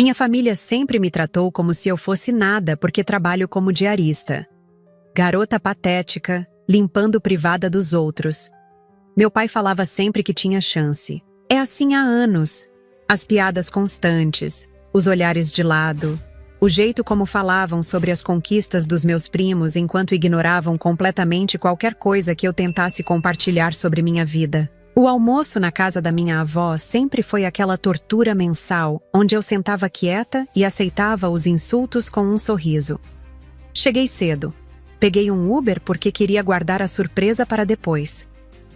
Minha família sempre me tratou como se eu fosse nada porque trabalho como diarista. Garota patética, limpando privada dos outros. Meu pai falava sempre que tinha chance. É assim há anos. As piadas constantes, os olhares de lado, o jeito como falavam sobre as conquistas dos meus primos enquanto ignoravam completamente qualquer coisa que eu tentasse compartilhar sobre minha vida. O almoço na casa da minha avó sempre foi aquela tortura mensal, onde eu sentava quieta e aceitava os insultos com um sorriso. Cheguei cedo. Peguei um Uber porque queria guardar a surpresa para depois.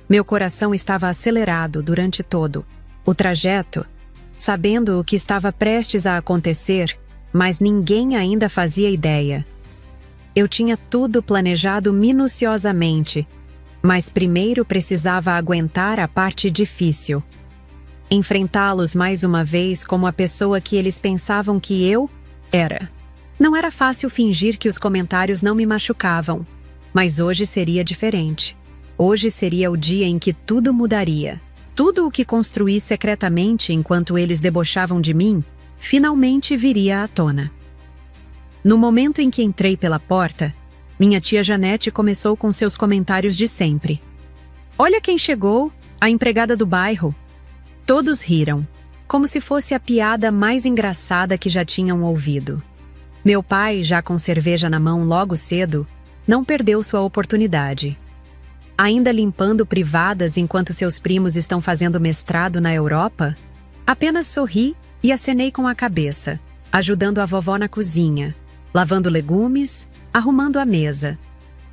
Meu coração estava acelerado durante todo o trajeto, sabendo o que estava prestes a acontecer, mas ninguém ainda fazia ideia. Eu tinha tudo planejado minuciosamente, mas primeiro precisava aguentar a parte difícil. Enfrentá-los mais uma vez como a pessoa que eles pensavam que eu era. Não era fácil fingir que os comentários não me machucavam, mas hoje seria diferente. Hoje seria o dia em que tudo mudaria. Tudo o que construí secretamente enquanto eles debochavam de mim, finalmente viria à tona. No momento em que entrei pela porta, minha tia Janete começou com seus comentários de sempre. "Olha quem chegou, a empregada do bairro." Todos riram, como se fosse a piada mais engraçada que já tinham ouvido. Meu pai, já com cerveja na mão logo cedo, não perdeu sua oportunidade. Ainda limpando privadas enquanto seus primos estão fazendo mestrado na Europa? Apenas sorri e acenei com a cabeça, ajudando a vovó na cozinha, lavando legumes, arrumando a mesa.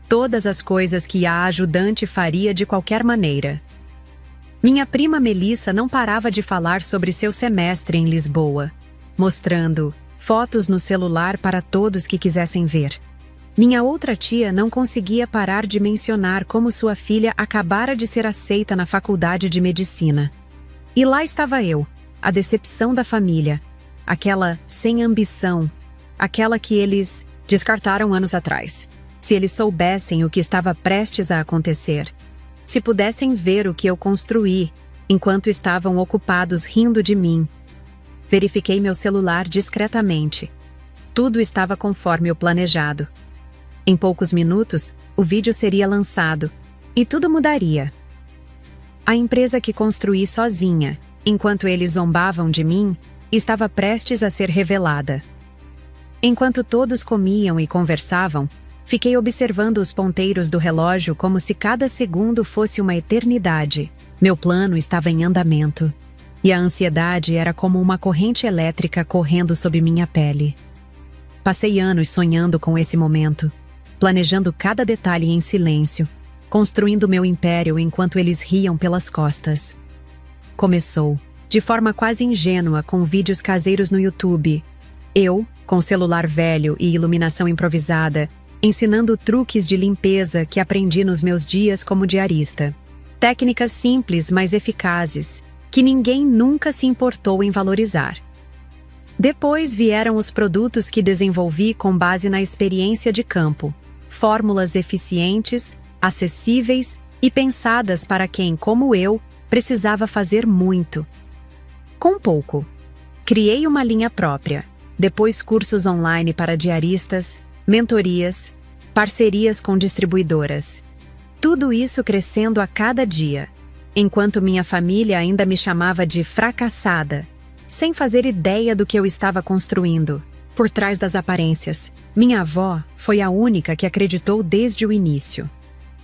Todas as coisas que a ajudante faria de qualquer maneira. Minha prima Melissa não parava de falar sobre seu semestre em Lisboa, mostrando fotos no celular para todos que quisessem ver. Minha outra tia não conseguia parar de mencionar como sua filha acabara de ser aceita na faculdade de medicina. E lá estava eu, a decepção da família, aquela sem ambição, aquela que eles descartaram anos atrás. Se eles soubessem o que estava prestes a acontecer, se pudessem ver o que eu construí, enquanto estavam ocupados rindo de mim. Verifiquei meu celular discretamente. Tudo estava conforme o planejado. Em poucos minutos, o vídeo seria lançado, e tudo mudaria. A empresa que construí sozinha, enquanto eles zombavam de mim, estava prestes a ser revelada. Enquanto todos comiam e conversavam, fiquei observando os ponteiros do relógio como se cada segundo fosse uma eternidade. Meu plano estava em andamento, e a ansiedade era como uma corrente elétrica correndo sob minha pele. Passei anos sonhando com esse momento, planejando cada detalhe em silêncio, construindo meu império enquanto eles riam pelas costas. Começou, de forma quase ingênua, com vídeos caseiros no YouTube. Eu, com celular velho e iluminação improvisada, ensinando truques de limpeza que aprendi nos meus dias como diarista. Técnicas simples, mas eficazes, que ninguém nunca se importou em valorizar. Depois vieram os produtos que desenvolvi com base na experiência de campo. Fórmulas eficientes, acessíveis e pensadas para quem, como eu, precisava fazer muito. Com pouco. Criei uma linha própria, depois cursos online para diaristas, mentorias, parcerias com distribuidoras. Tudo isso crescendo a cada dia, enquanto minha família ainda me chamava de fracassada, sem fazer ideia do que eu estava construindo. Por trás das aparências, minha avó foi a única que acreditou desde o início.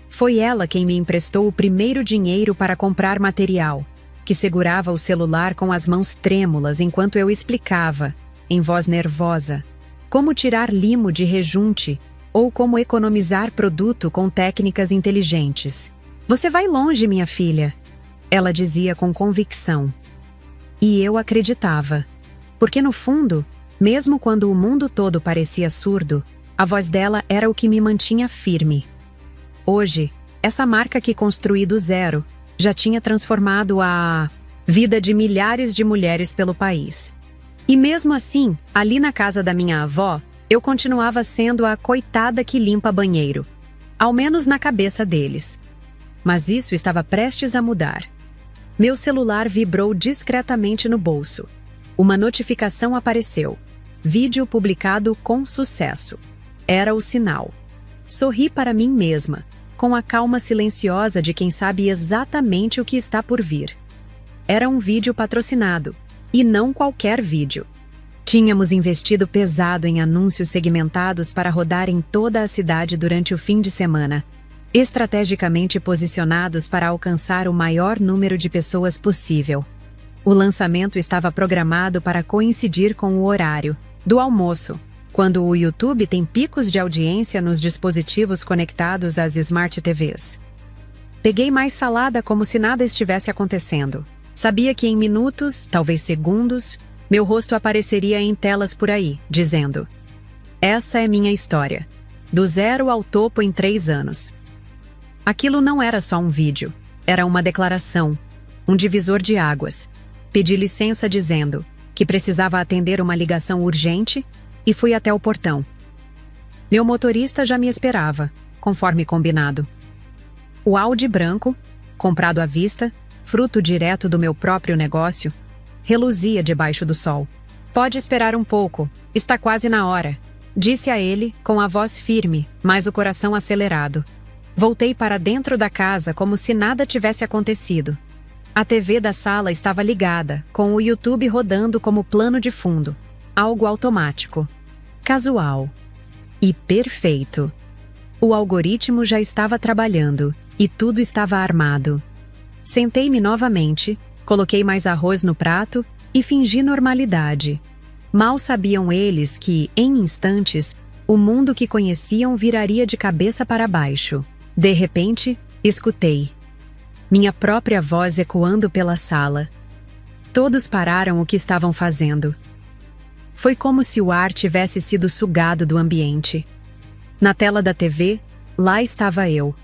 Foi ela quem me emprestou o primeiro dinheiro para comprar material, que segurava o celular com as mãos trêmulas enquanto eu explicava, em voz nervosa, como tirar limo de rejunte ou como economizar produto com técnicas inteligentes. "Você vai longe, minha filha", ela dizia com convicção. E eu acreditava, porque no fundo, mesmo quando o mundo todo parecia surdo, a voz dela era o que me mantinha firme. Hoje, essa marca que construí do zero já tinha transformado a vida de milhares de mulheres pelo país. E mesmo assim, ali na casa da minha avó, eu continuava sendo a coitada que limpa banheiro, ao menos na cabeça deles. Mas isso estava prestes a mudar. Meu celular vibrou discretamente no bolso. Uma notificação apareceu. Vídeo publicado com sucesso. Era o sinal. Sorri para mim mesma, com a calma silenciosa de quem sabe exatamente o que está por vir. Era um vídeo patrocinado, e não qualquer vídeo. Tínhamos investido pesado em anúncios segmentados para rodar em toda a cidade durante o fim de semana, estrategicamente posicionados para alcançar o maior número de pessoas possível. O lançamento estava programado para coincidir com o horário do almoço, quando o YouTube tem picos de audiência nos dispositivos conectados às Smart TVs. Peguei mais salada como se nada estivesse acontecendo. Sabia que em minutos, talvez segundos, meu rosto apareceria em telas por aí, dizendo: essa é minha história. Do zero ao topo em 3 anos. Aquilo não era só um vídeo. Era uma declaração. Um divisor de águas. Pedi licença dizendo que precisava atender uma ligação urgente e fui até o portão. Meu motorista já me esperava, conforme combinado. O Audi branco, comprado à vista, fruto direto do meu próprio negócio, reluzia debaixo do sol. Pode esperar um pouco, está quase na hora, disse a ele com a voz firme, mas o coração acelerado. Voltei para dentro da casa como se nada tivesse acontecido. A TV da sala estava ligada, com o YouTube rodando como plano de fundo. Algo automático. Casual. E perfeito. O algoritmo já estava trabalhando, e tudo estava armado. Sentei-me novamente, coloquei mais arroz no prato e fingi normalidade. Mal sabiam eles que, em instantes, o mundo que conheciam viraria de cabeça para baixo. De repente, escutei. Minha própria voz ecoando pela sala. Todos pararam o que estavam fazendo. Foi como se o ar tivesse sido sugado do ambiente. Na tela da TV, lá estava eu,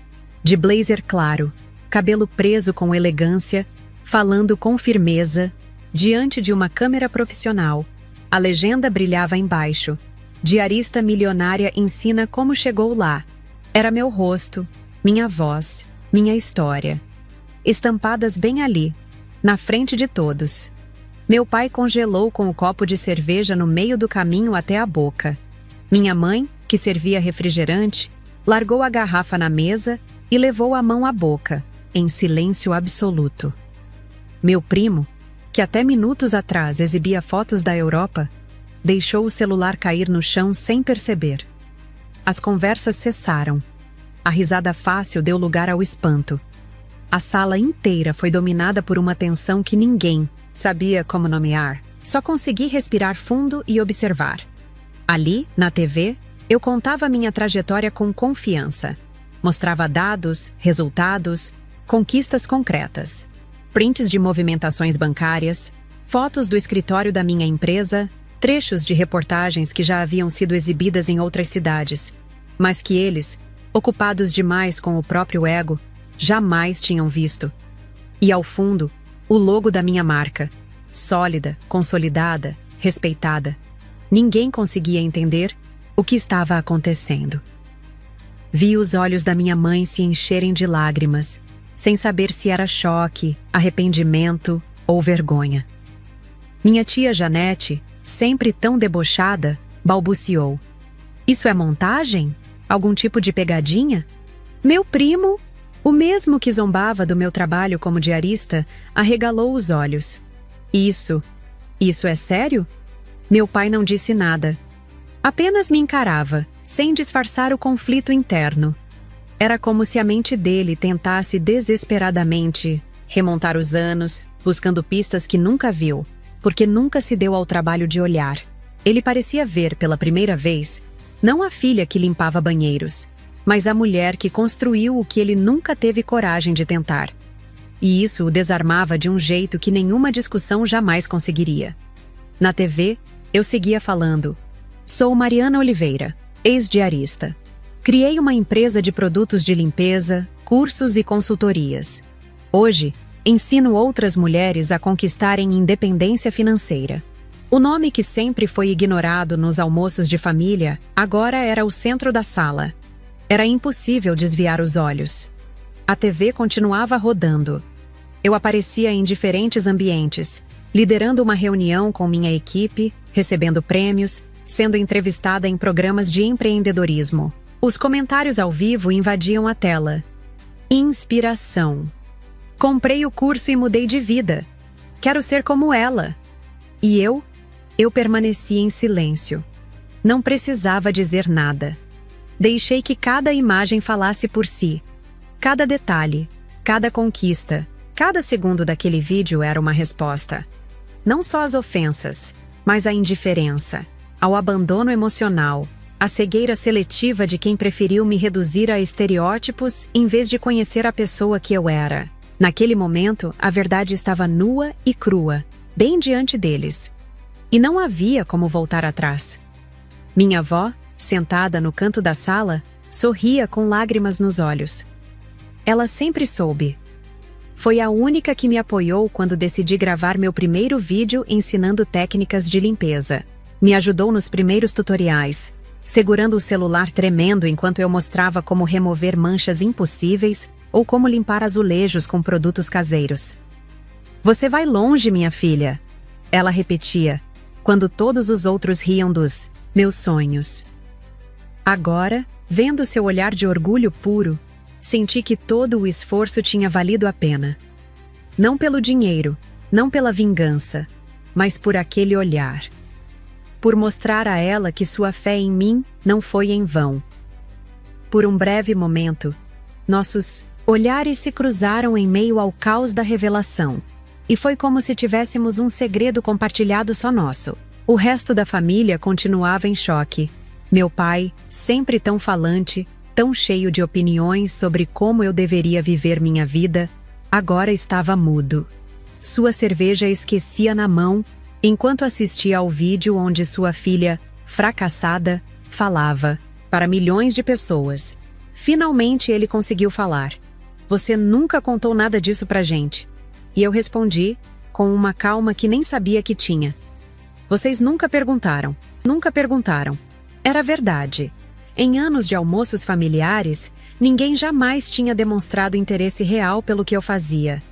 de blazer claro, cabelo preso com elegância, falando com firmeza, diante de uma câmera profissional. A legenda brilhava embaixo. Diarista milionária ensina como chegou lá. Era meu rosto, minha voz, minha história. Estampadas bem ali, na frente de todos. Meu pai congelou com o copo de cerveja no meio do caminho até a boca. Minha mãe, que servia refrigerante, largou a garrafa na mesa e levou a mão à boca, em silêncio absoluto. Meu primo, que até minutos atrás exibia fotos da Europa, deixou o celular cair no chão sem perceber. As conversas cessaram. A risada fácil deu lugar ao espanto. A sala inteira foi dominada por uma tensão que ninguém sabia como nomear. Só consegui respirar fundo e observar. Ali, na TV, eu contava minha trajetória com confiança. Mostrava dados, resultados, conquistas concretas. Prints de movimentações bancárias, fotos do escritório da minha empresa, trechos de reportagens que já haviam sido exibidas em outras cidades, mas que eles, ocupados demais com o próprio ego, jamais tinham visto. E ao fundo, o logo da minha marca, sólida, consolidada, respeitada. Ninguém conseguia entender o que estava acontecendo. Vi os olhos da minha mãe se encherem de lágrimas, sem saber se era choque, arrependimento ou vergonha. Minha tia Janete, sempre tão debochada, balbuciou: "Isso é montagem? Algum tipo de pegadinha?" Meu primo, o mesmo que zombava do meu trabalho como diarista, arregalou os olhos. Isso é sério?" Meu pai não disse nada. Apenas me encarava, sem disfarçar o conflito interno. Era como se a mente dele tentasse desesperadamente remontar os anos, buscando pistas que nunca viu, porque nunca se deu ao trabalho de olhar. Ele parecia ver, pela primeira vez, não a filha que limpava banheiros, mas a mulher que construiu o que ele nunca teve coragem de tentar. E isso o desarmava de um jeito que nenhuma discussão jamais conseguiria. Na TV, eu seguia falando: "Sou Mariana Oliveira, ex-diarista. Criei uma empresa de produtos de limpeza, cursos e consultorias. Hoje, ensino outras mulheres a conquistarem independência financeira." O nome que sempre foi ignorado nos almoços de família agora era o centro da sala. Era impossível desviar os olhos. A TV continuava rodando. Eu aparecia em diferentes ambientes, liderando uma reunião com minha equipe, recebendo prêmios, sendo entrevistada em programas de empreendedorismo. Os comentários ao vivo invadiam a tela. Inspiração. Comprei o curso e mudei de vida. Quero ser como ela. E eu? Eu permaneci em silêncio. Não precisava dizer nada. Deixei que cada imagem falasse por si. Cada detalhe, cada conquista, cada segundo daquele vídeo era uma resposta. Não só às ofensas, mas à indiferença, ao abandono emocional, à cegueira seletiva de quem preferiu me reduzir a estereótipos em vez de conhecer a pessoa que eu era. Naquele momento, a verdade estava nua e crua, bem diante deles. E não havia como voltar atrás. Minha avó, sentada no canto da sala, sorria com lágrimas nos olhos. Ela sempre soube. Foi a única que me apoiou quando decidi gravar meu primeiro vídeo ensinando técnicas de limpeza. Me ajudou nos primeiros tutoriais, segurando o celular tremendo enquanto eu mostrava como remover manchas impossíveis ou como limpar azulejos com produtos caseiros. "Você vai longe, minha filha", ela repetia, quando todos os outros riam dos meus sonhos. Agora, vendo seu olhar de orgulho puro, senti que todo o esforço tinha valido a pena. Não pelo dinheiro, não pela vingança, mas por aquele olhar. Por mostrar a ela que sua fé em mim não foi em vão. Por um breve momento, nossos olhares se cruzaram em meio ao caos da revelação, e foi como se tivéssemos um segredo compartilhado só nosso. O resto da família continuava em choque. Meu pai, sempre tão falante, tão cheio de opiniões sobre como eu deveria viver minha vida, agora estava mudo. Sua cerveja esquecia na mão, enquanto assistia ao vídeo onde sua filha, fracassada, falava para milhões de pessoas. Finalmente ele conseguiu falar. "Você nunca contou nada disso pra gente." E eu respondi, com uma calma que nem sabia que tinha. "Vocês nunca perguntaram. Nunca perguntaram. Era verdade. Em anos de almoços familiares, ninguém jamais tinha demonstrado interesse real pelo que eu fazia.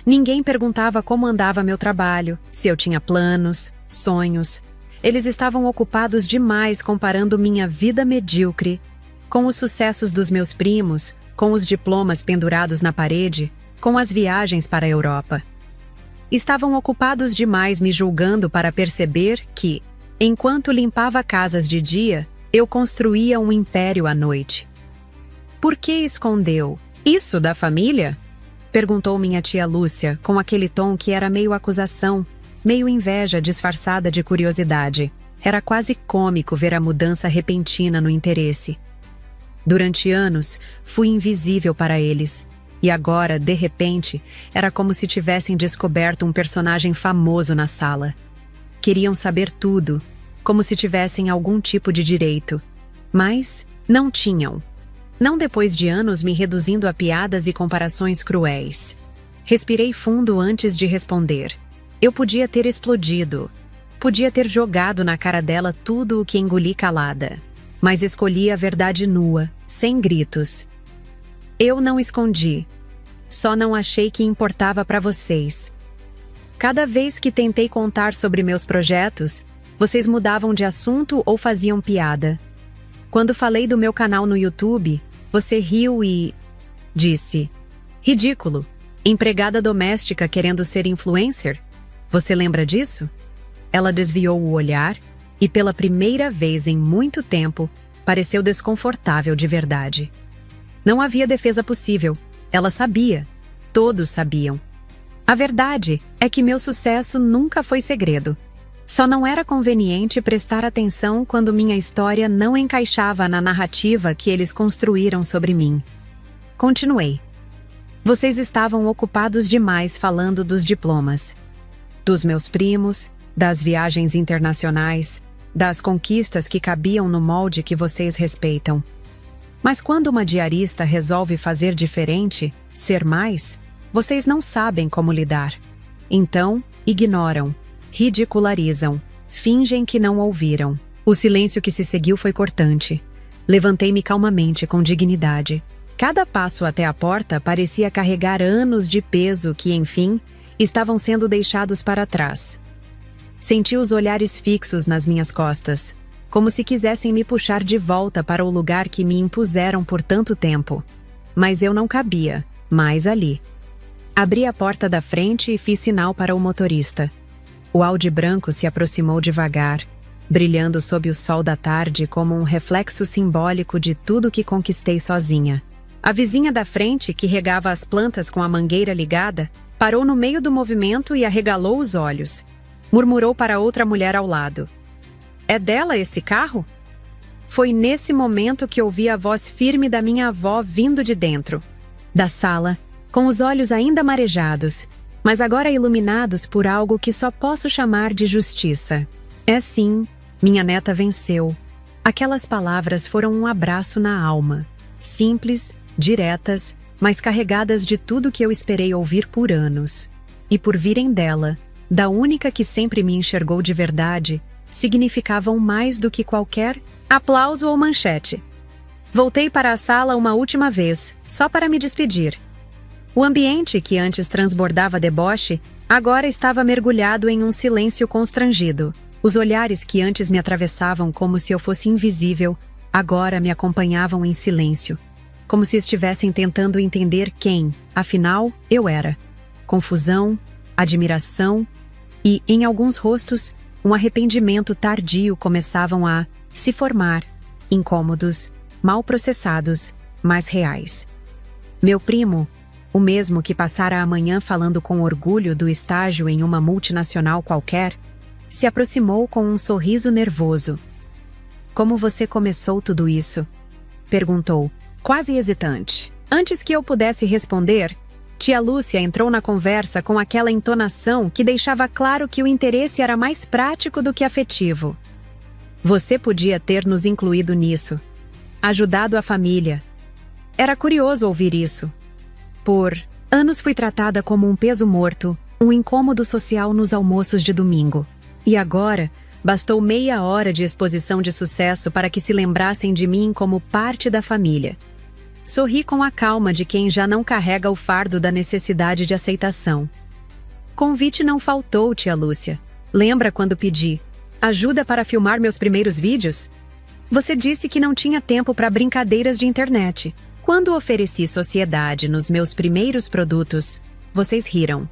Ninguém perguntava como andava meu trabalho, se eu tinha planos, sonhos. Eles estavam ocupados demais comparando minha vida medíocre com os sucessos dos meus primos, com os diplomas pendurados na parede, com as viagens para a Europa. Estavam ocupados demais me julgando para perceber que, enquanto limpava casas de dia, eu construía um império à noite. "Por que escondeu isso da família?" perguntou minha tia Lúcia, com aquele tom que era meio acusação, meio inveja disfarçada de curiosidade. Era quase cômico ver a mudança repentina no interesse. Durante anos, fui invisível para eles, e agora, de repente, era como se tivessem descoberto um personagem famoso na sala. Queriam saber tudo, como se tivessem algum tipo de direito. Mas não tinham. Não depois de anos me reduzindo a piadas e comparações cruéis. Respirei fundo antes de responder. Eu podia ter explodido. Podia ter jogado na cara dela tudo o que engoli calada. Mas escolhi a verdade nua, sem gritos. Eu não escondi. Só não achei que importava para vocês. Cada vez que tentei contar sobre meus projetos, vocês mudavam de assunto ou faziam piada. Quando falei do meu canal no YouTube, você riu e disse: "Ridículo. Empregada doméstica querendo ser influencer? Você lembra disso?" Ela desviou o olhar e, pela primeira vez em muito tempo, pareceu desconfortável de verdade. Não havia defesa possível. Ela sabia. Todos sabiam. A verdade é que meu sucesso nunca foi segredo. Só não era conveniente prestar atenção quando minha história não encaixava na narrativa que eles construíram sobre mim. Continuei. Vocês estavam ocupados demais falando dos diplomas. Dos meus primos, das viagens internacionais, das conquistas que cabiam no molde que vocês respeitam. Mas quando uma diarista resolve fazer diferente, ser mais, vocês não sabem como lidar. Então, ignoram, ridicularizam, fingem que não ouviram. O silêncio que se seguiu foi cortante. Levantei-me calmamente, com dignidade. Cada passo até a porta parecia carregar anos de peso que, enfim, estavam sendo deixados para trás. Senti os olhares fixos nas minhas costas, como se quisessem me puxar de volta para o lugar que me impuseram por tanto tempo. Mas eu não cabia mais ali. Abri a porta da frente e fiz sinal para o motorista. O Audi branco se aproximou devagar, brilhando sob o sol da tarde como um reflexo simbólico de tudo que conquistei sozinha. A vizinha da frente, que regava as plantas com a mangueira ligada, parou no meio do movimento e arregalou os olhos. Murmurou para outra mulher ao lado: "É dela esse carro?" Foi nesse momento que ouvi a voz firme da minha avó vindo de dentro da sala, com os olhos ainda marejados, mas agora iluminados por algo que só posso chamar de justiça. "É sim, minha neta venceu." Aquelas palavras foram um abraço na alma, simples, diretas, mas carregadas de tudo que eu esperei ouvir por anos. E por virem dela, da única que sempre me enxergou de verdade, significavam mais do que qualquer aplauso ou manchete. Voltei para a sala uma última vez, só para me despedir. O ambiente, que antes transbordava deboche, agora estava mergulhado em um silêncio constrangido. Os olhares que antes me atravessavam como se eu fosse invisível, agora me acompanhavam em silêncio, como se estivessem tentando entender quem, afinal, eu era. Confusão, admiração e, em alguns rostos, um arrependimento tardio começavam a se formar, incômodos, mal processados, mas reais. Meu primo, o mesmo que passara a manhã falando com orgulho do estágio em uma multinacional qualquer, se aproximou com um sorriso nervoso. "Como você começou tudo isso?" perguntou, quase hesitante. Antes que eu pudesse responder, tia Lúcia entrou na conversa com aquela entonação que deixava claro que o interesse era mais prático do que afetivo. "Você podia ter nos incluído nisso, ajudado a família." Era curioso ouvir isso. Por anos fui tratada como um peso morto, um incômodo social nos almoços de domingo. E agora, bastou meia hora de exposição de sucesso para que se lembrassem de mim como parte da família. Sorri com a calma de quem já não carrega o fardo da necessidade de aceitação. "Convite não faltou, tia Lúcia. Lembra quando pedi ajuda para filmar meus primeiros vídeos? Você disse que não tinha tempo para brincadeiras de internet. Quando ofereci sociedade nos meus primeiros produtos, vocês riram.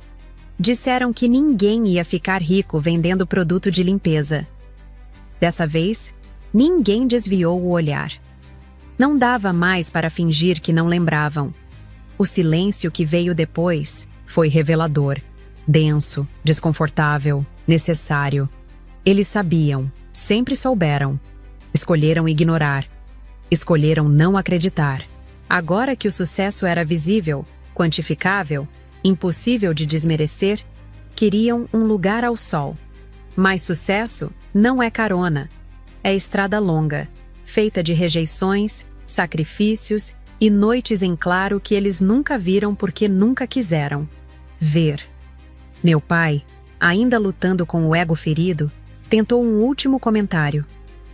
Disseram que ninguém ia ficar rico vendendo produto de limpeza. Dessa vez, ninguém desviou o olhar. Não dava mais para fingir que não lembravam. O silêncio que veio depois foi revelador, denso, desconfortável, necessário. Eles sabiam, sempre souberam. Escolheram ignorar. Escolheram não acreditar. Agora que o sucesso era visível, quantificável, impossível de desmerecer, queriam um lugar ao sol. Mas sucesso não é carona. É estrada longa, feita de rejeições, sacrifícios e noites em claro que eles nunca viram porque nunca quiseram ver. Meu pai, ainda lutando com o ego ferido, tentou um último comentário.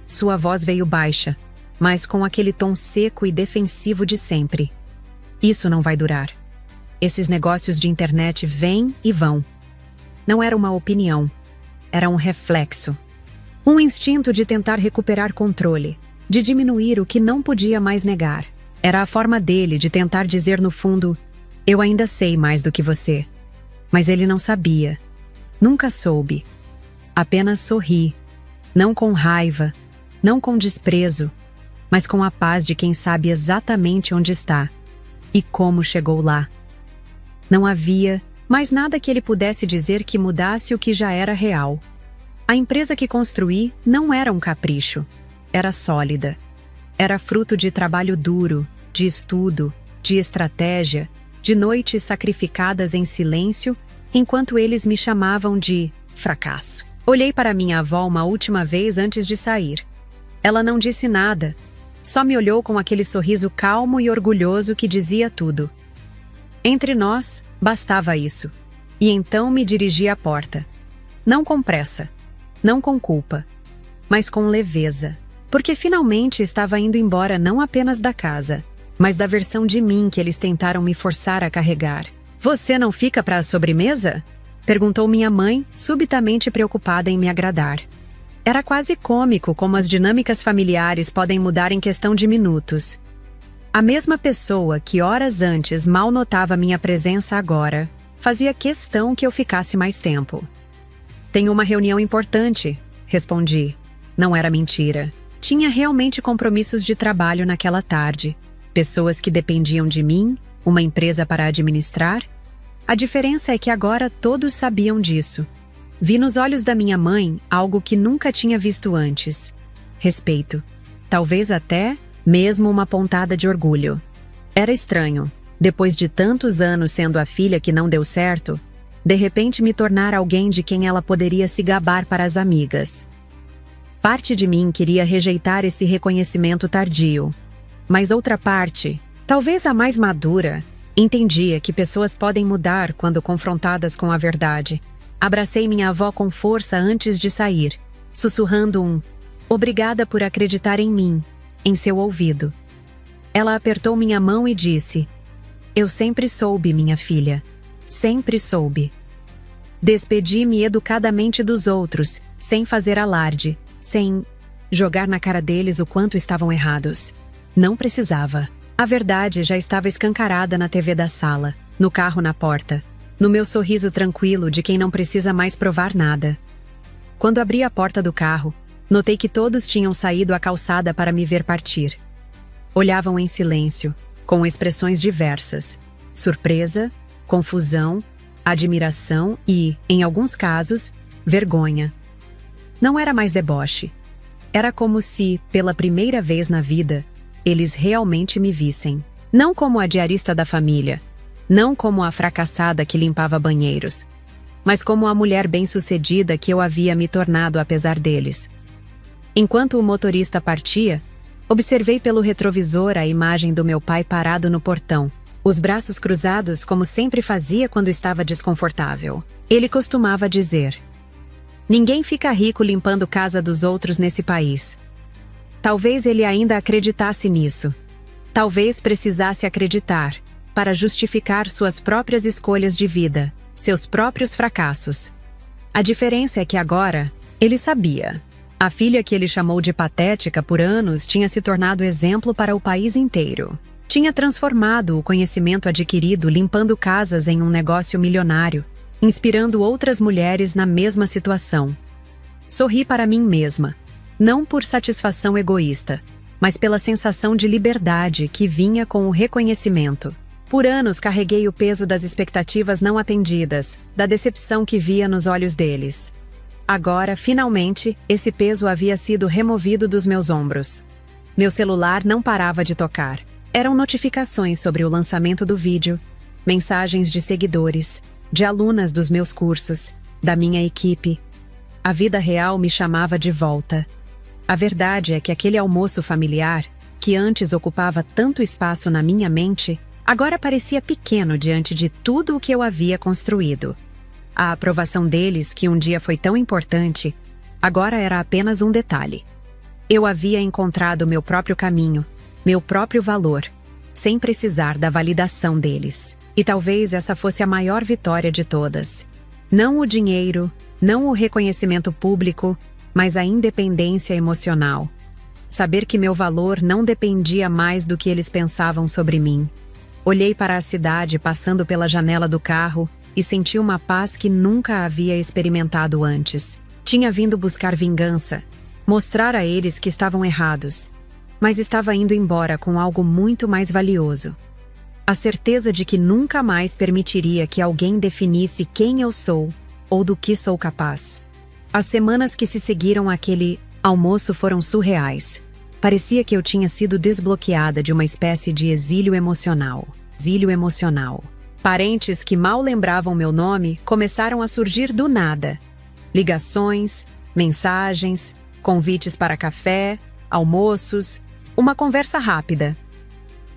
Sua voz veio baixa, mas com aquele tom seco e defensivo de sempre. "Isso não vai durar. Esses negócios de internet vêm e vão." Não era uma opinião, era um reflexo. Um instinto de tentar recuperar controle, de diminuir o que não podia mais negar. Era a forma dele de tentar dizer no fundo: "Eu ainda sei mais do que você." Mas ele não sabia. Nunca soube. Apenas sorri, não com raiva, não com desprezo, mas com a paz de quem sabe exatamente onde está e como chegou lá. Não havia mais nada que ele pudesse dizer que mudasse o que já era real. A empresa que construí não era um capricho, era sólida. Era fruto de trabalho duro, de estudo, de estratégia, de noites sacrificadas em silêncio, enquanto eles me chamavam de fracasso. Olhei para minha avó uma última vez antes de sair. Ela não disse nada, só me olhou com aquele sorriso calmo e orgulhoso que dizia tudo. Entre nós, bastava isso. E então me dirigi à porta. Não com pressa, não com culpa, mas com leveza. Porque finalmente estava indo embora não apenas da casa, mas da versão de mim que eles tentaram me forçar a carregar. "Você não fica para a sobremesa?" Perguntou minha mãe, subitamente preocupada em me agradar. Era quase cômico como as dinâmicas familiares podem mudar em questão de minutos. A mesma pessoa que horas antes mal notava minha presença agora, fazia questão que eu ficasse mais tempo. Tenho uma reunião importante, respondi. Não era mentira. Tinha realmente compromissos de trabalho naquela tarde. Pessoas que dependiam de mim, uma empresa para administrar. A diferença é que agora todos sabiam disso. Vi nos olhos da minha mãe algo que nunca tinha visto antes. Respeito. Talvez até mesmo uma pontada de orgulho. Era estranho, depois de tantos anos sendo a filha que não deu certo, de repente me tornar alguém de quem ela poderia se gabar para as amigas. Parte de mim queria rejeitar esse reconhecimento tardio. Mas outra parte, talvez a mais madura, entendia que pessoas podem mudar quando confrontadas com a verdade. Abracei minha avó com força antes de sair, sussurrando um "Obrigada por acreditar em mim" em seu ouvido. Ela apertou minha mão e disse: "Eu sempre soube, minha filha. Sempre soube." Despedi-me educadamente dos outros, sem fazer alarde, sem jogar na cara deles o quanto estavam errados. Não precisava. A verdade já estava escancarada na TV da sala, no carro na porta, no meu sorriso tranquilo de quem não precisa mais provar nada. Quando abri a porta do carro, notei que todos tinham saído à calçada para me ver partir. Olhavam em silêncio, com expressões diversas: surpresa, confusão, admiração e, em alguns casos, vergonha. Não era mais deboche. Era como se, pela primeira vez na vida, eles realmente me vissem. Não como a diarista da família, não como a fracassada que limpava banheiros, mas como a mulher bem-sucedida que eu havia me tornado apesar deles. Enquanto o motorista partia, observei pelo retrovisor a imagem do meu pai parado no portão, os braços cruzados como sempre fazia quando estava desconfortável. Ele costumava dizer: "Ninguém fica rico limpando casa dos outros nesse país." Talvez ele ainda acreditasse nisso. Talvez precisasse acreditar, para justificar suas próprias escolhas de vida, seus próprios fracassos. A diferença é que agora, ele sabia. A filha que ele chamou de patética por anos tinha se tornado exemplo para o país inteiro. Tinha transformado o conhecimento adquirido limpando casas em um negócio milionário, inspirando outras mulheres na mesma situação. Sorri para mim mesma, não por satisfação egoísta, mas pela sensação de liberdade que vinha com o reconhecimento. Por anos carreguei o peso das expectativas não atendidas, da decepção que via nos olhos deles. Agora, finalmente, esse peso havia sido removido dos meus ombros. Meu celular não parava de tocar. Eram notificações sobre o lançamento do vídeo, mensagens de seguidores, de alunas dos meus cursos, da minha equipe. A vida real me chamava de volta. A verdade é que aquele almoço familiar, que antes ocupava tanto espaço na minha mente, agora parecia pequeno diante de tudo o que eu havia construído. A aprovação deles, que um dia foi tão importante, agora era apenas um detalhe. Eu havia encontrado meu próprio caminho, meu próprio valor, sem precisar da validação deles. E talvez essa fosse a maior vitória de todas. Não o dinheiro, não o reconhecimento público, mas a independência emocional. Saber que meu valor não dependia mais do que eles pensavam sobre mim. Olhei para a cidade passando pela janela do carro e senti uma paz que nunca havia experimentado antes. Tinha vindo buscar vingança, mostrar a eles que estavam errados, mas estava indo embora com algo muito mais valioso. A certeza de que nunca mais permitiria que alguém definisse quem eu sou ou do que sou capaz. As semanas que se seguiram àquele almoço foram surreais. Parecia que eu tinha sido desbloqueada de uma espécie de exílio emocional. Parentes que mal lembravam meu nome começaram a surgir do nada. Ligações, mensagens, convites para café, almoços, uma conversa rápida.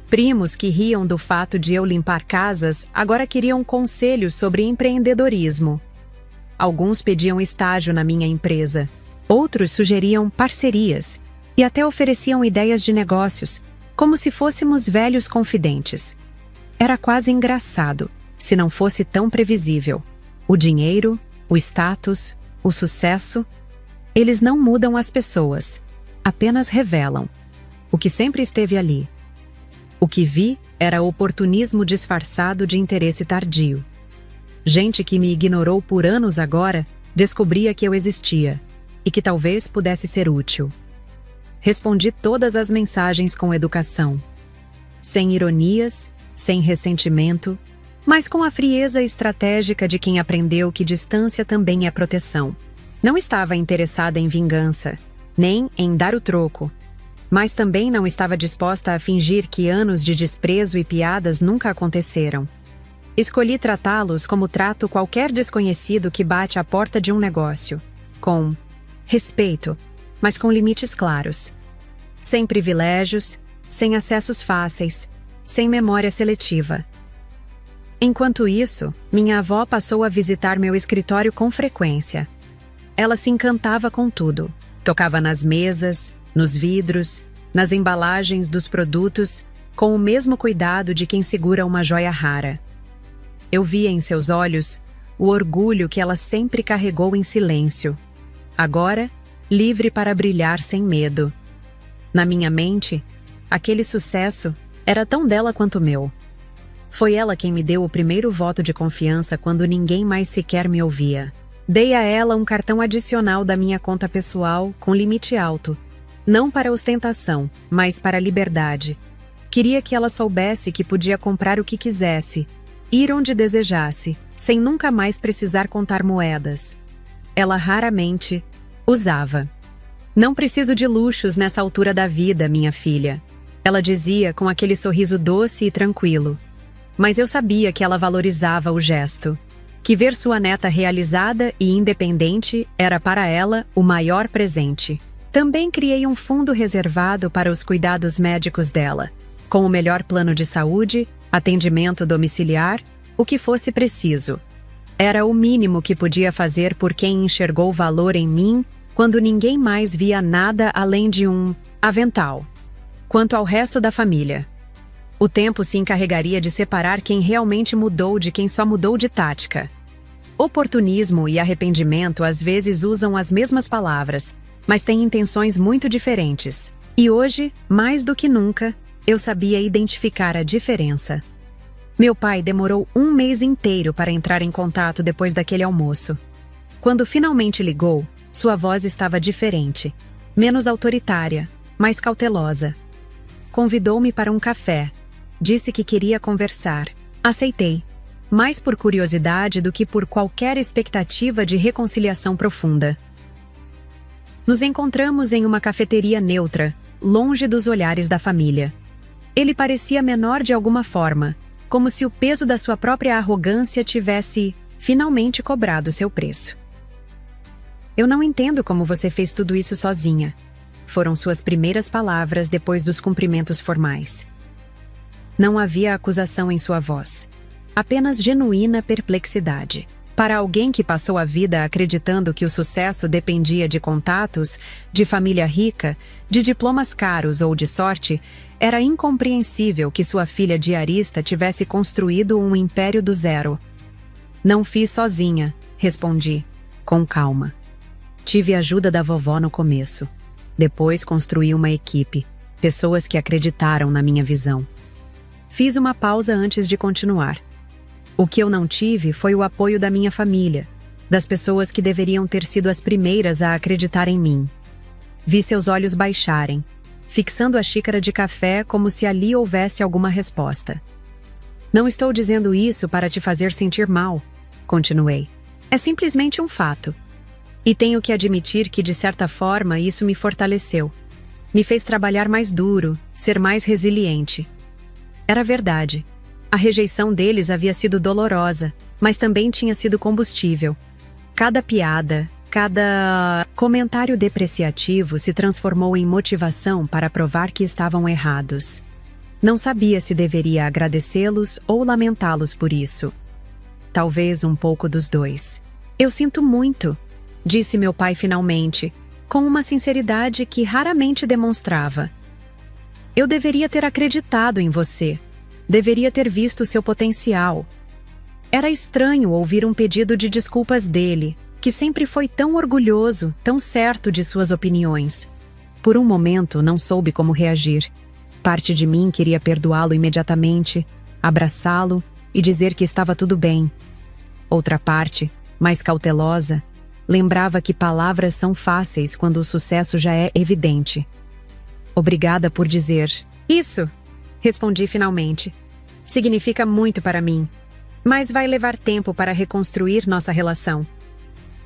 Primos que riam do fato de eu limpar casas agora queriam conselhos sobre empreendedorismo. Alguns pediam estágio na minha empresa. Outros sugeriam parcerias e até ofereciam ideias de negócios, como se fôssemos velhos confidentes. Era quase engraçado, se não fosse tão previsível. O dinheiro, o status, o sucesso, eles não mudam as pessoas, apenas revelam o que sempre esteve ali. O que vi era oportunismo disfarçado de interesse tardio. Gente que me ignorou por anos agora descobria que eu existia e que talvez pudesse ser útil. Respondi todas as mensagens com educação, sem ironias, sem ressentimento, mas com a frieza estratégica de quem aprendeu que distância também é proteção. Não estava interessada em vingança, nem em dar o troco, mas também não estava disposta a fingir que anos de desprezo e piadas nunca aconteceram. Escolhi tratá-los como trato qualquer desconhecido que bate à porta de um negócio, com respeito, mas com limites claros. Sem privilégios, sem acessos fáceis, sem memória seletiva. Enquanto isso, minha avó passou a visitar meu escritório com frequência. Ela se encantava com tudo. Tocava nas mesas, nos vidros, nas embalagens dos produtos, com o mesmo cuidado de quem segura uma joia rara. Eu via em seus olhos o orgulho que ela sempre carregou em silêncio, agora livre para brilhar sem medo. Na minha mente, aquele sucesso era tão dela quanto meu. Foi ela quem me deu o primeiro voto de confiança quando ninguém mais sequer me ouvia. Dei a ela um cartão adicional da minha conta pessoal com limite alto, não para ostentação, mas para liberdade. Queria que ela soubesse que podia comprar o que quisesse, ir onde desejasse, sem nunca mais precisar contar moedas. Ela raramente usava. Não preciso de luxos nessa altura da vida, minha filha. Ela dizia com aquele sorriso doce e tranquilo. Mas eu sabia que ela valorizava o gesto, que ver sua neta realizada e independente era para ela o maior presente. Também criei um fundo reservado para os cuidados médicos dela, com o melhor plano de saúde, atendimento domiciliar, o que fosse preciso. Era o mínimo que podia fazer por quem enxergou valor em mim quando ninguém mais via nada além de um avental. Quanto ao resto da família, o tempo se encarregaria de separar quem realmente mudou de quem só mudou de tática. Oportunismo e arrependimento às vezes usam as mesmas palavras, mas têm intenções muito diferentes. E hoje, mais do que nunca, eu sabia identificar a diferença. Meu pai demorou 1 mês inteiro para entrar em contato depois daquele almoço. Quando finalmente ligou, sua voz estava diferente, menos autoritária, mais cautelosa. Convidou-me para um café. Disse que queria conversar. Aceitei, mais por curiosidade do que por qualquer expectativa de reconciliação profunda. Nos encontramos em uma cafeteria neutra, longe dos olhares da família. Ele parecia menor de alguma forma, como se o peso da sua própria arrogância tivesse, finalmente, cobrado seu preço. Eu não entendo como você fez tudo isso sozinha. Foram suas primeiras palavras depois dos cumprimentos formais. Não havia acusação em sua voz, apenas genuína perplexidade. Para alguém que passou a vida acreditando que o sucesso dependia de contatos, de família rica, de diplomas caros ou de sorte, era incompreensível que sua filha diarista tivesse construído um império do zero. Não fiz sozinha, respondi, com calma. Tive a ajuda da vovó no começo. Depois construí uma equipe, pessoas que acreditaram na minha visão. Fiz uma pausa antes de continuar. O que eu não tive foi o apoio da minha família, das pessoas que deveriam ter sido as primeiras a acreditar em mim. Vi seus olhos baixarem, fixando a xícara de café como se ali houvesse alguma resposta. Não estou dizendo isso para te fazer sentir mal, continuei. É simplesmente um fato. E tenho que admitir que, de certa forma, isso me fortaleceu. Me fez trabalhar mais duro, ser mais resiliente. Era verdade. A rejeição deles havia sido dolorosa, mas também tinha sido combustível. Cada piada, cada comentário depreciativo se transformou em motivação para provar que estavam errados. Não sabia se deveria agradecê-los ou lamentá-los por isso. Talvez um pouco dos dois. Eu sinto muito, disse meu pai finalmente, com uma sinceridade que raramente demonstrava. Eu deveria ter acreditado em você. Deveria ter visto seu potencial. Era estranho ouvir um pedido de desculpas dele, que sempre foi tão orgulhoso, tão certo de suas opiniões. Por um momento, não soube como reagir. Parte de mim queria perdoá-lo imediatamente, abraçá-lo e dizer que estava tudo bem. Outra parte, mais cautelosa, lembrava que palavras são fáceis quando o sucesso já é evidente. Obrigada por dizer. Isso, respondi finalmente. Significa muito para mim, mas vai levar tempo para reconstruir nossa relação.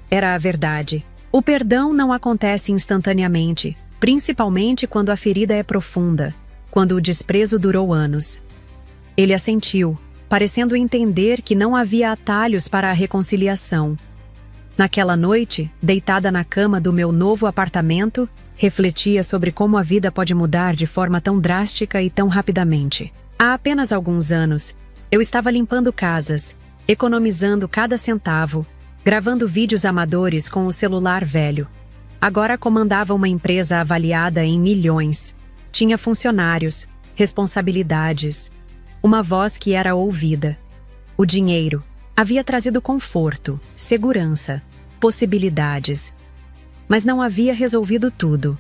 Era a verdade. O perdão não acontece instantaneamente, principalmente quando a ferida é profunda, quando o desprezo durou anos. Ele assentiu, parecendo entender que não havia atalhos para a reconciliação. Naquela noite, deitada na cama do meu novo apartamento, refletia sobre como a vida pode mudar de forma tão drástica e tão rapidamente. Há apenas alguns anos, eu estava limpando casas, economizando cada centavo, gravando vídeos amadores com o celular velho. Agora comandava uma empresa avaliada em milhões. Tinha funcionários, responsabilidades, uma voz que era ouvida. O dinheiro havia trazido conforto, segurança, possibilidades. Mas não havia resolvido tudo.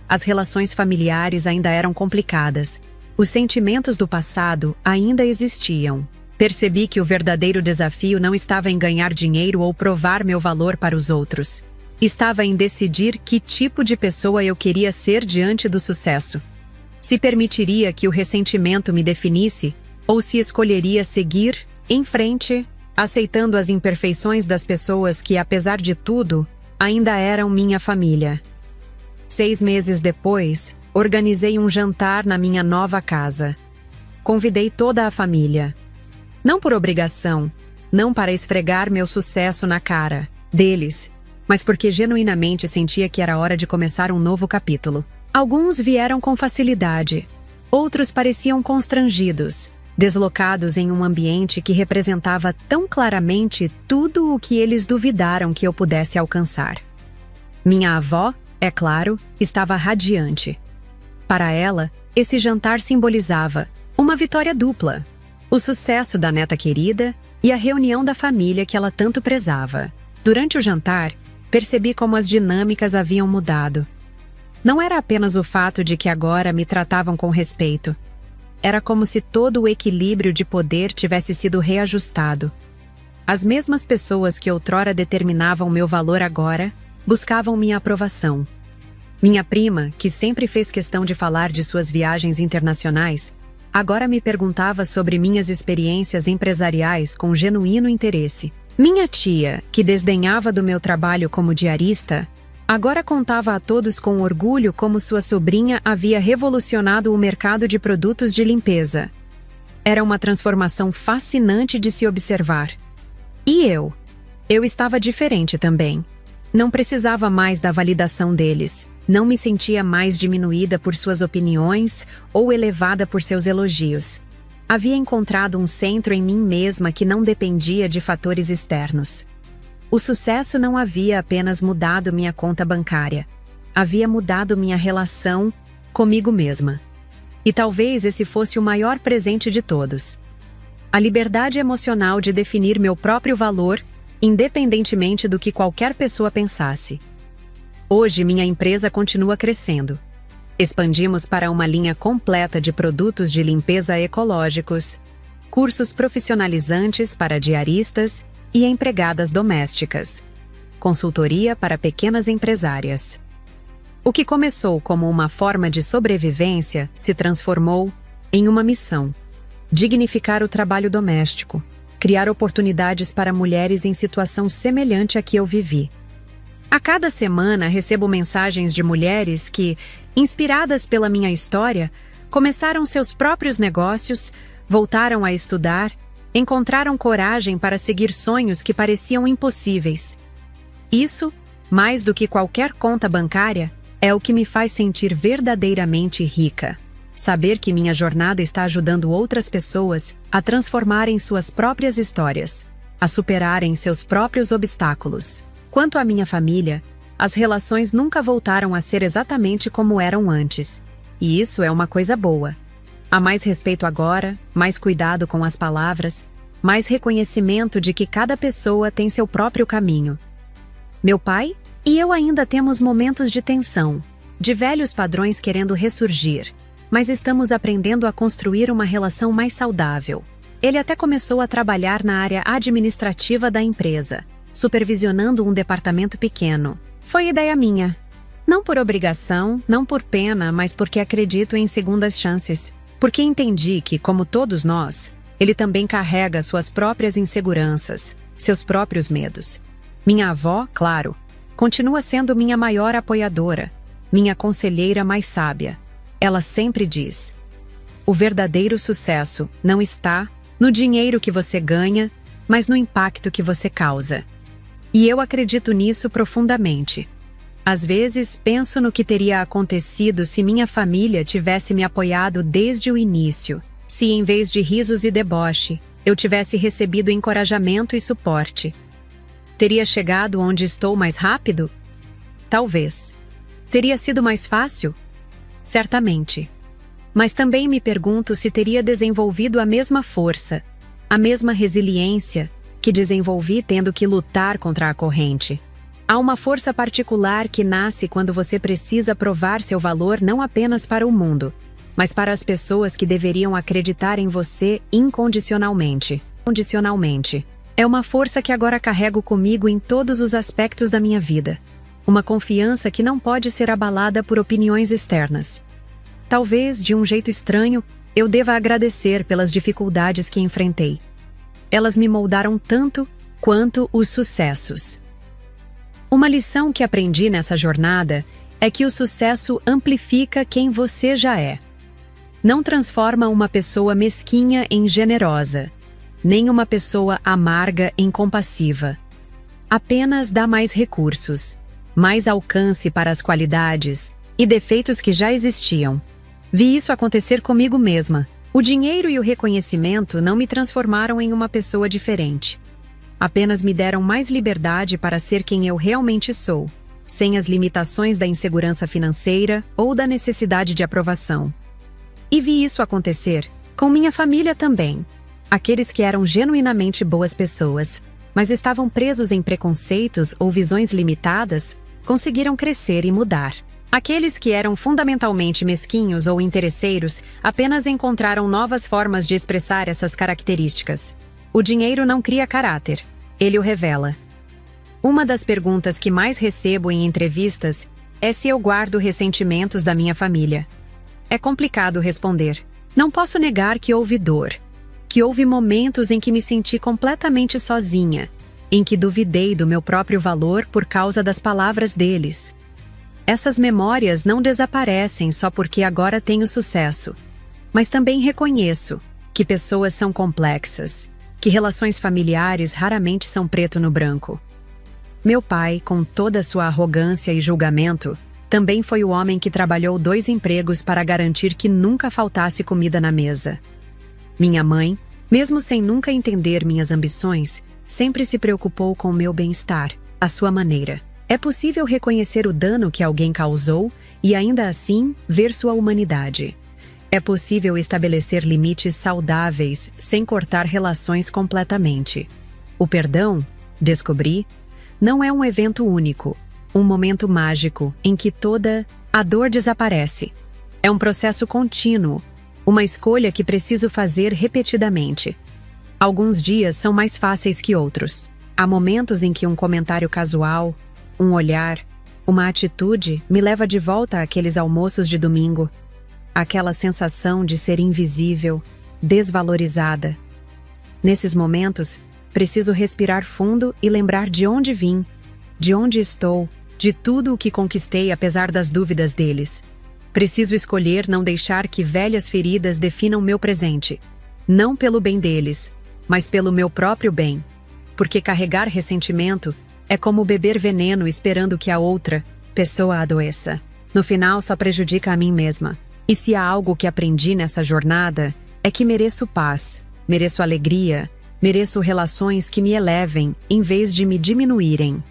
As relações familiares ainda eram complicadas. Os sentimentos do passado ainda existiam. Percebi que o verdadeiro desafio não estava em ganhar dinheiro ou provar meu valor para os outros. Estava em decidir que tipo de pessoa eu queria ser diante do sucesso. Se permitiria que o ressentimento me definisse ou se escolheria seguir em frente, aceitando as imperfeições das pessoas que, apesar de tudo, ainda eram minha família. 6 meses depois, organizei um jantar na minha nova casa. Convidei toda a família. Não por obrigação, não para esfregar meu sucesso na cara deles, mas porque genuinamente sentia que era hora de começar um novo capítulo. Alguns vieram com facilidade, outros pareciam constrangidos, deslocados em um ambiente que representava tão claramente tudo o que eles duvidaram que eu pudesse alcançar. Minha avó, é claro, estava radiante. Para ela, esse jantar simbolizava uma vitória dupla, o sucesso da neta querida e a reunião da família que ela tanto prezava. Durante o jantar, percebi como as dinâmicas haviam mudado. Não era apenas o fato de que agora me tratavam com respeito. Era como se todo o equilíbrio de poder tivesse sido reajustado. As mesmas pessoas que outrora determinavam meu valor agora, buscavam minha aprovação. Minha prima, que sempre fez questão de falar de suas viagens internacionais, agora me perguntava sobre minhas experiências empresariais com genuíno interesse. Minha tia, que desdenhava do meu trabalho como diarista, agora contava a todos com orgulho como sua sobrinha havia revolucionado o mercado de produtos de limpeza. Era uma transformação fascinante de se observar. E eu? Eu estava diferente também. Não precisava mais da validação deles. Não me sentia mais diminuída por suas opiniões ou elevada por seus elogios. Havia encontrado um centro em mim mesma que não dependia de fatores externos. O sucesso não havia apenas mudado minha conta bancária. Havia mudado minha relação comigo mesma. E talvez esse fosse o maior presente de todos. A liberdade emocional de definir meu próprio valor, independentemente do que qualquer pessoa pensasse. Hoje, minha empresa continua crescendo. Expandimos para uma linha completa de produtos de limpeza ecológicos, cursos profissionalizantes para diaristas e empregadas domésticas, consultoria para pequenas empresárias. O que começou como uma forma de sobrevivência se transformou em uma missão: dignificar o trabalho doméstico, criar oportunidades para mulheres em situação semelhante à que eu vivi. A cada semana recebo mensagens de mulheres que, inspiradas pela minha história, começaram seus próprios negócios, voltaram a estudar, encontraram coragem para seguir sonhos que pareciam impossíveis. Isso, mais do que qualquer conta bancária, é o que me faz sentir verdadeiramente rica. Saber que minha jornada está ajudando outras pessoas a transformarem suas próprias histórias, a superarem seus próprios obstáculos. Quanto à minha família, as relações nunca voltaram a ser exatamente como eram antes. E isso é uma coisa boa. Há mais respeito agora, mais cuidado com as palavras, mais reconhecimento de que cada pessoa tem seu próprio caminho. Meu pai e eu ainda temos momentos de tensão, de velhos padrões querendo ressurgir, mas estamos aprendendo a construir uma relação mais saudável. Ele até começou a trabalhar na área administrativa da empresa, supervisionando um departamento pequeno. Foi ideia minha. Não por obrigação, não por pena, mas porque acredito em segundas chances. Porque entendi que, como todos nós, ele também carrega suas próprias inseguranças, seus próprios medos. Minha avó, claro, continua sendo minha maior apoiadora, minha conselheira mais sábia. Ela sempre diz: o verdadeiro sucesso não está no dinheiro que você ganha, mas no impacto que você causa. E eu acredito nisso profundamente. Às vezes, penso no que teria acontecido se minha família tivesse me apoiado desde o início. Se, em vez de risos e deboche, eu tivesse recebido encorajamento e suporte. Teria chegado onde estou mais rápido? Talvez. Teria sido mais fácil? Certamente. Mas também me pergunto se teria desenvolvido a mesma força, a mesma resiliência que desenvolvi tendo que lutar contra a corrente. Há uma força particular que nasce quando você precisa provar seu valor não apenas para o mundo, mas para as pessoas que deveriam acreditar em você incondicionalmente. É uma força que agora carrego comigo em todos os aspectos da minha vida. Uma confiança que não pode ser abalada por opiniões externas. Talvez, de um jeito estranho, eu deva agradecer pelas dificuldades que enfrentei. Elas me moldaram tanto quanto os sucessos. Uma lição que aprendi nessa jornada é que o sucesso amplifica quem você já é. Não transforma uma pessoa mesquinha em generosa, nem uma pessoa amarga em compassiva. Apenas dá mais recursos, mais alcance para as qualidades e defeitos que já existiam. Vi isso acontecer comigo mesma. O dinheiro e o reconhecimento não me transformaram em uma pessoa diferente. Apenas me deram mais liberdade para ser quem eu realmente sou, sem as limitações da insegurança financeira ou da necessidade de aprovação. E vi isso acontecer com minha família também. Aqueles que eram genuinamente boas pessoas, mas estavam presos em preconceitos ou visões limitadas, conseguiram crescer e mudar. Aqueles que eram fundamentalmente mesquinhos ou interesseiros apenas encontraram novas formas de expressar essas características. O dinheiro não cria caráter, ele o revela. Uma das perguntas que mais recebo em entrevistas é se eu guardo ressentimentos da minha família. É complicado responder. Não posso negar que houve dor, que houve momentos em que me senti completamente sozinha, em que duvidei do meu próprio valor por causa das palavras deles. Essas memórias não desaparecem só porque agora tenho sucesso, mas também reconheço que pessoas são complexas, que relações familiares raramente são preto no branco. Meu pai, com toda a sua arrogância e julgamento, também foi o homem que trabalhou 2 empregos para garantir que nunca faltasse comida na mesa. Minha mãe, mesmo sem nunca entender minhas ambições, sempre se preocupou com o meu bem-estar, à sua maneira. É possível reconhecer o dano que alguém causou e ainda assim ver sua humanidade. É possível estabelecer limites saudáveis sem cortar relações completamente. O perdão, descobri, não é um evento único, um momento mágico em que toda a dor desaparece. É um processo contínuo, uma escolha que preciso fazer repetidamente. Alguns dias são mais fáceis que outros. Há momentos em que um comentário casual, um olhar, uma atitude me leva de volta àqueles almoços de domingo, aquela sensação de ser invisível, desvalorizada. Nesses momentos, preciso respirar fundo e lembrar de onde vim, de onde estou, de tudo o que conquistei apesar das dúvidas deles. Preciso escolher não deixar que velhas feridas definam meu presente, não pelo bem deles, mas pelo meu próprio bem, porque carregar ressentimento é como beber veneno esperando que a outra pessoa adoeça. No final, só prejudica a mim mesma. E se há algo que aprendi nessa jornada, é que mereço paz, mereço alegria, mereço relações que me elevem em vez de me diminuírem.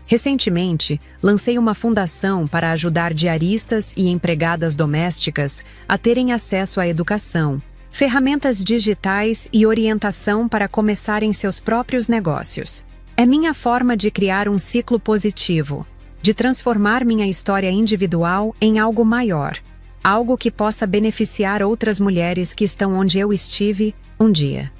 Recentemente, lancei uma fundação para ajudar diaristas e empregadas domésticas a terem acesso à educação, ferramentas digitais e orientação para começarem seus próprios negócios. É minha forma de criar um ciclo positivo, de transformar minha história individual em algo maior, algo que possa beneficiar outras mulheres que estão onde eu estive um dia.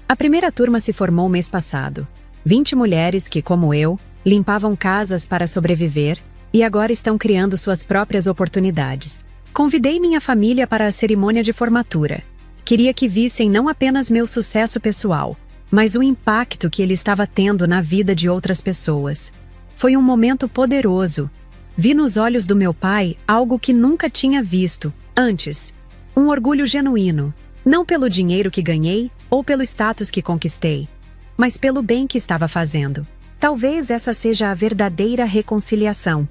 A primeira turma se formou mês passado. 20 mulheres que, como eu, limpavam casas para sobreviver e agora estão criando suas próprias oportunidades. Convidei minha família para a cerimônia de formatura. Queria que vissem não apenas meu sucesso pessoal, mas o impacto que ele estava tendo na vida de outras pessoas. Foi um momento poderoso. Vi nos olhos do meu pai algo que nunca tinha visto antes. Um orgulho genuíno, não pelo dinheiro que ganhei ou pelo status que conquistei, mas pelo bem que estava fazendo. Talvez essa seja a verdadeira reconciliação.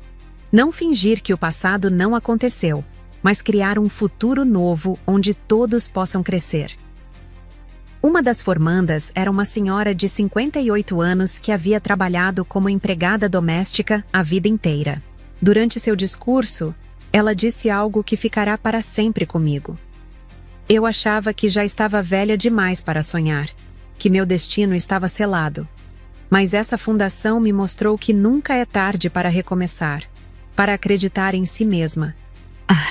Não fingir que o passado não aconteceu, mas criar um futuro novo onde todos possam crescer. Uma das formandas era uma senhora de 58 anos que havia trabalhado como empregada doméstica a vida inteira. Durante seu discurso, ela disse algo que ficará para sempre comigo. Eu achava que já estava velha demais para sonhar, que meu destino estava selado. Mas essa fundação me mostrou que nunca é tarde para recomeçar, para acreditar em si mesma.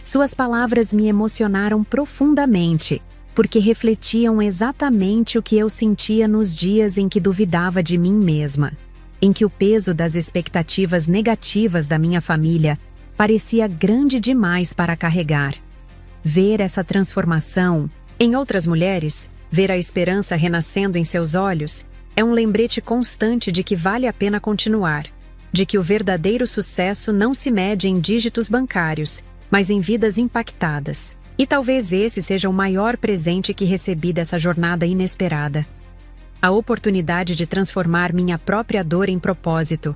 Suas palavras me emocionaram profundamente, porque refletiam exatamente o que eu sentia nos dias em que duvidava de mim mesma, em que o peso das expectativas negativas da minha família parecia grande demais para carregar. Ver essa transformação em outras mulheres, ver a esperança renascendo em seus olhos, é um lembrete constante de que vale a pena continuar, de que o verdadeiro sucesso não se mede em dígitos bancários, mas em vidas impactadas. E talvez esse seja o maior presente que recebi dessa jornada inesperada. A oportunidade de transformar minha própria dor em propósito,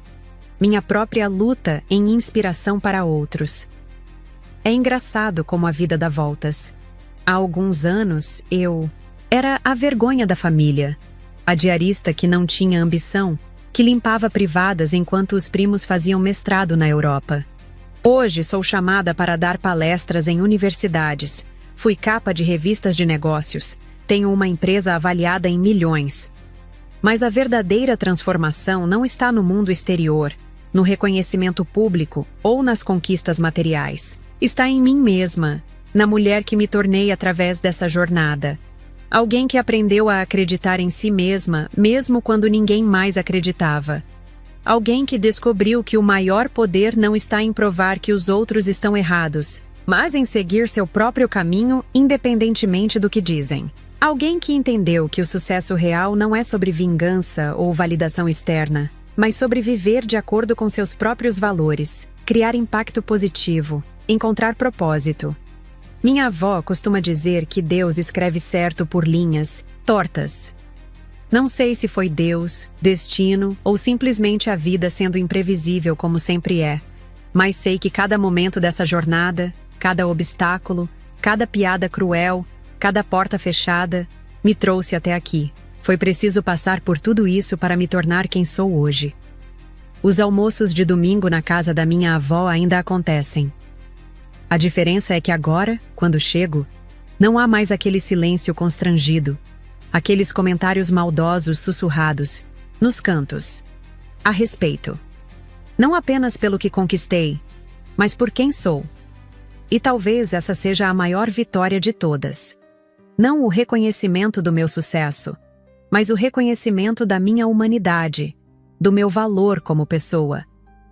minha própria luta em inspiração para outros. É engraçado como a vida dá voltas. Há alguns anos, eu era a vergonha da família, a diarista que não tinha ambição, que limpava privadas enquanto os primos faziam mestrado na Europa. Hoje sou chamada para dar palestras em universidades. Fui capa de revistas de negócios. Tenho uma empresa avaliada em milhões. Mas a verdadeira transformação não está no mundo exterior, no reconhecimento público ou nas conquistas materiais. Está em mim mesma, na mulher que me tornei através dessa jornada. Alguém que aprendeu a acreditar em si mesma, mesmo quando ninguém mais acreditava. Alguém que descobriu que o maior poder não está em provar que os outros estão errados, mas em seguir seu próprio caminho, independentemente do que dizem. Alguém que entendeu que o sucesso real não é sobre vingança ou validação externa, mas sobre viver de acordo com seus próprios valores, criar impacto positivo, encontrar propósito. Minha avó costuma dizer que Deus escreve certo por linhas tortas. Não sei se foi Deus, destino ou simplesmente a vida sendo imprevisível como sempre é, mas sei que cada momento dessa jornada, cada obstáculo, cada piada cruel, cada porta fechada, me trouxe até aqui. Foi preciso passar por tudo isso para me tornar quem sou hoje. Os almoços de domingo na casa da minha avó ainda acontecem. A diferença é que agora, quando chego, não há mais aquele silêncio constrangido, aqueles comentários maldosos sussurrados, nos cantos. A respeito. Não apenas pelo que conquistei, mas por quem sou. E talvez essa seja a maior vitória de todas. Não o reconhecimento do meu sucesso, mas o reconhecimento da minha humanidade, do meu valor como pessoa,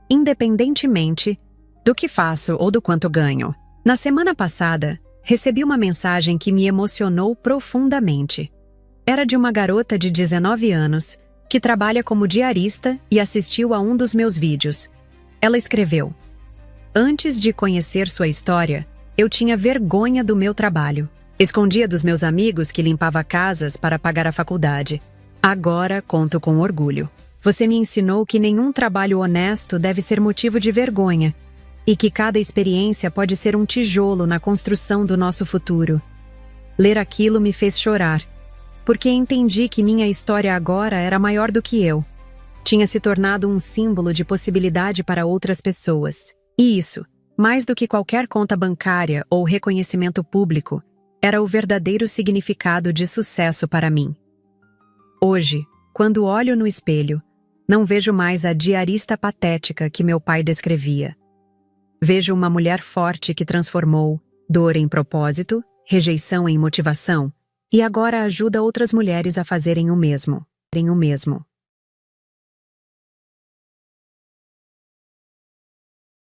independentemente do que faço ou do quanto ganho. Na semana passada, recebi uma mensagem que me emocionou profundamente. Era de uma garota de 19 anos, que trabalha como diarista e assistiu a um dos meus vídeos. Ela escreveu: "Antes de conhecer sua história, eu tinha vergonha do meu trabalho. Escondia dos meus amigos que limpava casas para pagar a faculdade. Agora conto com orgulho. Você me ensinou que nenhum trabalho honesto deve ser motivo de vergonha e que cada experiência pode ser um tijolo na construção do nosso futuro." Ler aquilo me fez chorar, porque entendi que minha história agora era maior do que eu. Tinha se tornado um símbolo de possibilidade para outras pessoas. E isso, mais do que qualquer conta bancária ou reconhecimento público, Era o verdadeiro significado de sucesso para mim. Hoje, quando olho no espelho, não vejo mais a diarista patética que meu pai descrevia. Vejo uma mulher forte que transformou dor em propósito, rejeição em motivação, e agora ajuda outras mulheres a fazerem o mesmo.